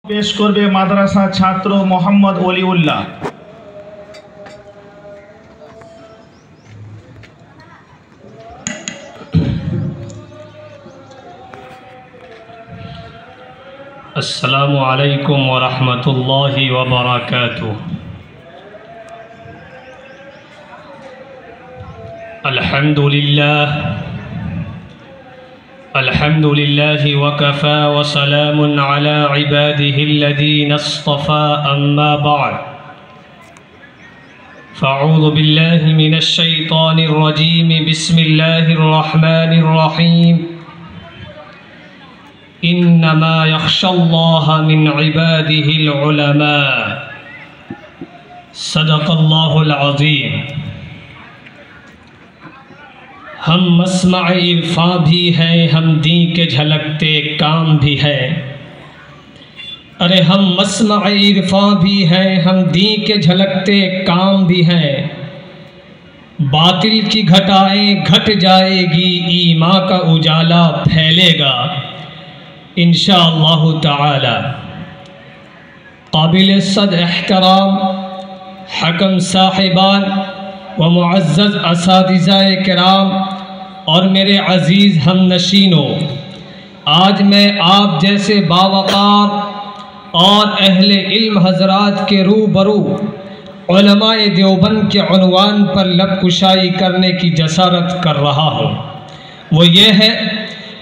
पेश करबे माद्रासा छात्र मोहम्मद ओलिउल्लाह। अस्सलामु अलैकुम व रहमतुल्लाहि व बरकातुहू। अल्हम्दुलिल्लाहि वकफ़ा व सलामुन अला इबादिहिल्लज़ीना इस्तफ़ा अम्मा बअद। फ़अऊज़ु बिल्लाहि मिनश शैतानिर रजीम। बिस्मिल्लाहिर रहमानिर रहीम। इन्नमा यख़्शल्लाह मिन इबादिहिल उलमा। सदक़ल्लाहुल अज़ीम। हम मस्मा इरफा भी हैं, हम दी के झलकते काम भी हैं। अरे हम मस्मा इरफा भी हैं, हम दी के झलकते काम भी हैं। बातिल की घटाएं घट जाएगी, ईमान का उजाला फैलेगा इंशाअल्लाहु ताला। काबिल सद एहतराम हकम साहिबान व मुअज़्ज़ज़ असातिज़ाए किराम और मेरे अज़ीज़ हम नशीनों, आज मैं आप जैसे बावक़ार और अहले इल्म हज़रात के रूबरू उलमाए देवबंद के उन्वान पर लब कुशाई करने की जसारत कर रहा हूँ। वो ये है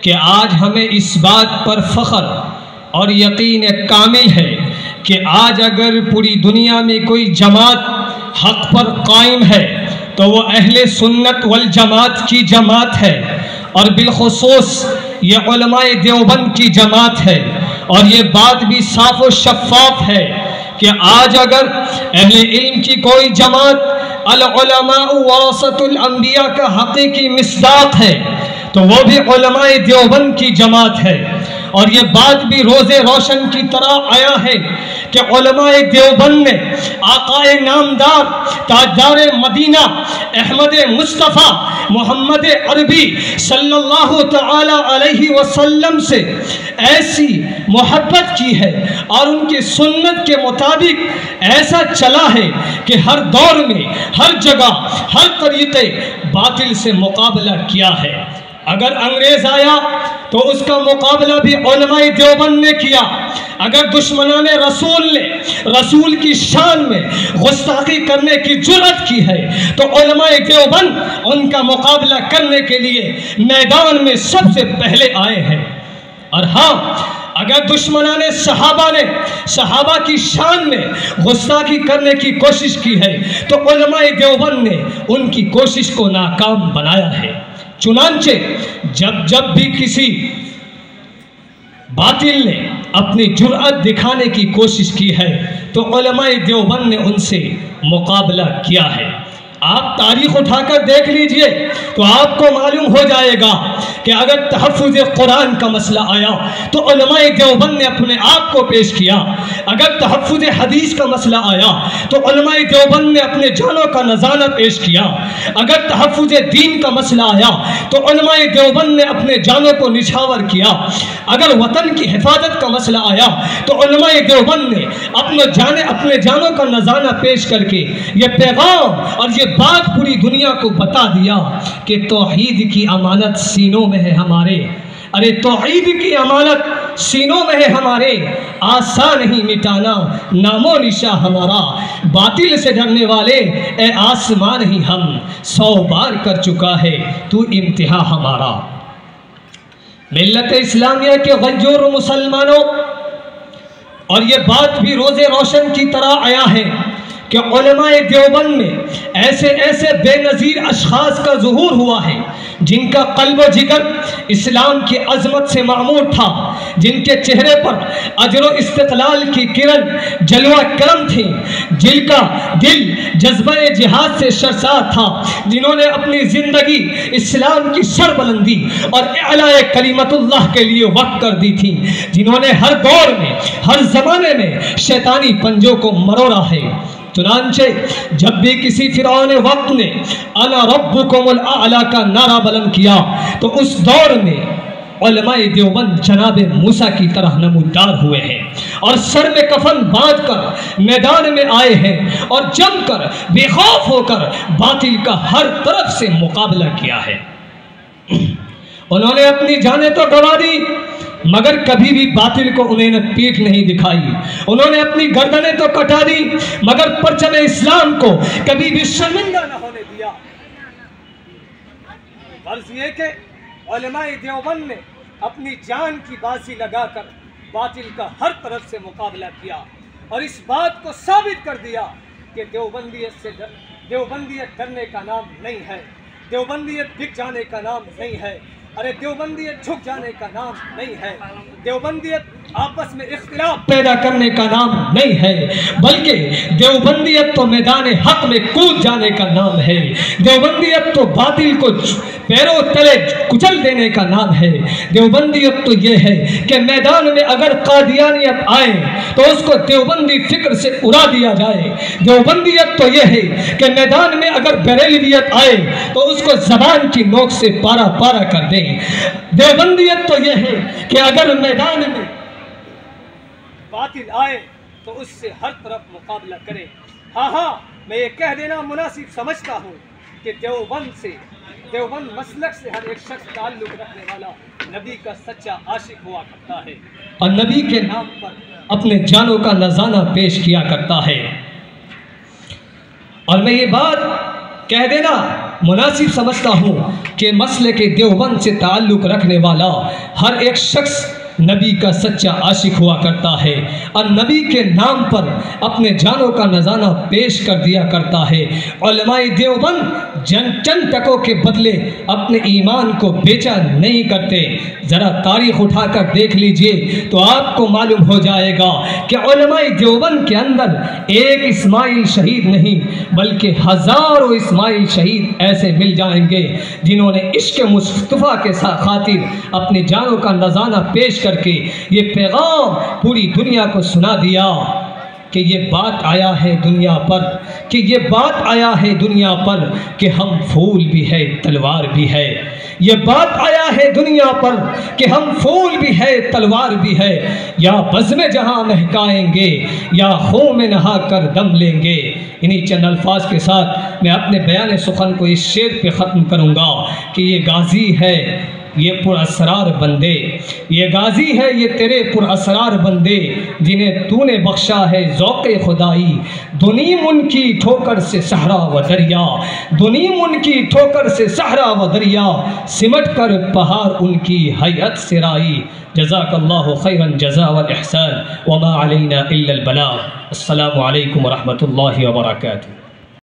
कि आज हमें इस बात पर फ़ख्र और यकीन कामिल है कि आज अगर पूरी दुनिया में कोई जमात हक़ पर कायम है तो वो अहले सुन्नत वल जमात की जमात है, और बिलखुसूस ये उलमाए देवबंद की जमात है। और ये बात भी साफ व शफ़ाफ है कि आज अगर अहले इल्म की कोई जमात अल उलमाउ वरसतुल अंबिया का हकीकी मिस्दाक है तो वो भी उलमाए देवबंद की जमात है। और ये बात भी रोज़े रोशन की तरह आया है कि उलमाए देवबंद ने आकाए नामदार ताजदार मदीना अहमद मुस्तफ़ा मोहम्मद अरबी सल्लल्लाहु तआला अलैहि वसल्लम से ऐसी मोहब्बत की है और उनकी सुन्नत के मुताबिक ऐसा चला है कि हर दौर में हर जगह हर तरीक़े बातिल से मुकाबला किया है। अगर अंग्रेज़ आया तो उसका मुकाबला भी उलमाए देवबंद ने किया। अगर दुश्मनाने रसूल ने रसूल की शान में गुस्ताखी करने की जुर्रत की है तो उलमाए देवबंद उनका मुकाबला करने के लिए मैदान में सबसे पहले आए हैं। और हाँ, अगर दुश्मनाने सहाबा ने सहाबा की शान में गुस्ताखी करने की कोशिश की है तो उलमाए देवबंद ने उनकी कोशिश को नाकाम बनाया है। चुनांचे जब जब भी किसी बातिल ने अपनी जुर्अत दिखाने की कोशिश की है तो उलमाए देवबंद ने उनसे मुकाबला किया है। आप तारीख़ उठाकर देख लीजिए तो आपको मालूम हो जाएगा कि अगर तहफ़्फ़ुज़ कुरान का मसला आया तो उलमाए देवबंद ने अपने आप को पेश किया। अगर तहफ़्फ़ुज़ हदीस का मसला आया तो उलमाए देवबंद ने अपने जानों का नज़ारा पेश किया। अगर तहफ़्फ़ुज़ दीन का मसला आया तो उलमाए देवबंद ने अपने जानों को निछावर किया। अगर वतन की हिफाजत का मसला आया तो उलमाए देवबंद ने अपने जानों का नज़ारा पेश करके ये पैगाम और ये बात पूरी दुनिया को बता दिया कि तौहीद की अमानत सीनों में है हमारे। अरे तौहीद की अमानत सीनों में है हमारे, आसान नहीं मिटाना नामो निशा हमारा। बातिल से डरने वाले ए आसमान ही हम 100 बार कर चुका है तू इम्तिहा हमारा। मिल्लत इस्लामिया के गंजोर मुसलमानों, और ये बात भी रोज़े रोशन की तरह आया है कि उलमाए देवबंद में ऐसे ऐसे बेनज़ीर अशख़ास का ज़ुहूर हुआ है जिनका क़ल्ब व जिगर इस्लाम की अज़मत से मामूर था, जिनके चेहरे पर अजर व इस्तिक़लाल की किरण जलवा करम थी, जिनका दिल जज्बा जिहाद से शर्सार था, जिन्होंने अपनी ज़िंदगी इस्लाम की सरबुलंदी और इलाए कलिमतुल्लाह के लिए वक़्फ़ कर दी थी, जिन्होंने हर दौर में हर ज़माने में शैतानी पंजों को मरोड़ा है। चुनांचे जब भी किसी फिरौन वक्त ने अना रब्बुकुमुल आला का नारा बुलंद किया तो उस दौर में उलमाए देवबंद जनाब मूसा की तरह नमूदार हुए हैं और सर में कफन बांधकर मैदान में आए हैं और जमकर बेखौफ होकर बातिल का हर तरफ से मुकाबला किया है। उन्होंने अपनी जानें तो गंवा दी मगर कभी भी बातिल को उन्होंने पीठ नहीं दिखाई। उन्होंने अपनी गर्दनें तो कटा दी मगर परचम इस्लाम को कभी भी शर्मिंदा न होने दिया। फर्ज ये कि उलमाए देवबंद ने अपनी जान की बाजी लगाकर बातिल का हर तरफ से मुकाबला किया और इस बात को साबित कर दिया कि देवबंदियत डरने का नाम नहीं है, देवबंदियत बिक जाने का नाम नहीं है, अरे देवबंदियत झुक जाने का नाम नहीं है, देवबंदियत आपस में इख्तिलाफ पैदा करने का नाम नहीं है, बल्कि देवबंदियत तो मैदान हक में कूद जाने का नाम है। देवबंदियत तो बातिल को पैरों तले कुचल देने का नाम है। देवबंदियत तो यह है कि मैदान में अगर कादियानियत आए तो उसको देवबंदी फिक्र से उड़ा दिया जाए। देवबंदियत तो यह है कि मैदान में अगर बरेलवियत आए तो उसको जबान की नोक से पारा पारा कर दें। देवबंदियत तो यह है कि अगर मैदान में बातिल आए तो उससे हर तरफ मुकाबला करें। हाँ, मैं ये कह देना मुनासिब समझता हूँ कि देवबंद मसलक से हर एक शख्स ताल्लुक रखने वाला नबी का सच्चा आशिक हुआ करता है और नबी के नाम पर अपने जानों का नज़ाना पेश किया करता है। और मैं ये बात कह देना मुनासिब समझता हूँ कि मसले के देवबंद से ताल्लुक रखने वाला हर एक शख्स नबी का सच्चा आशिक हुआ करता है और नबी के नाम पर अपने जानों का नज़ाना पेश कर दिया करता है। उलमाए देवबंद चंद टकों के बदले अपने ईमान को बेचा नहीं करते। ज़रा तारीख़ उठाकर देख लीजिए तो आपको मालूम हो जाएगा कि उलमाए देवबंद के अंदर एक इस्माइल शहीद नहीं बल्कि हज़ारों इस्माइल शहीद ऐसे मिल जाएंगे जिन्होंने इश्क़ मुस्तफ़ा के खातिर अपनी जानों का नज़ाना पेश करके ये पैगाम पूरी दुनिया को सुना दिया कि ये बात आया है दुनिया पर, कि ये बात आया है दुनिया पर कि हम फूल भी है तलवार भी है। ये बात आया है दुनिया पर कि हम फूल भी है तलवार भी है, या बज़्म जहां महकाएंगे या खून में नहा कर दम लेंगे। इन्हीं चंद अल्फाज के साथ मैं अपने बयान सुखन को इस शेर पे ख़त्म करूँगा कि ये गाजी है ये पुरअसरार बंदे, ये गाजी है ये तेरे पुरअसरार बंदे जिन्हें तूने बख्शा है ज़ौक़े खुदाई। दुनीम उनकी ठोकर से सहरा व दरिया, दुनीम उनकी ठोकर से सहरा व दरिया, सिमट कर पहाड़ उनकी हैयत से राई। जज़ाकल्लाहु खैरन जज़ा वल इहसान व मा अलैना इल्लल बलाग। अस्सलामु अलैकुम व रहमतुल्लाहि व बरकातुहू।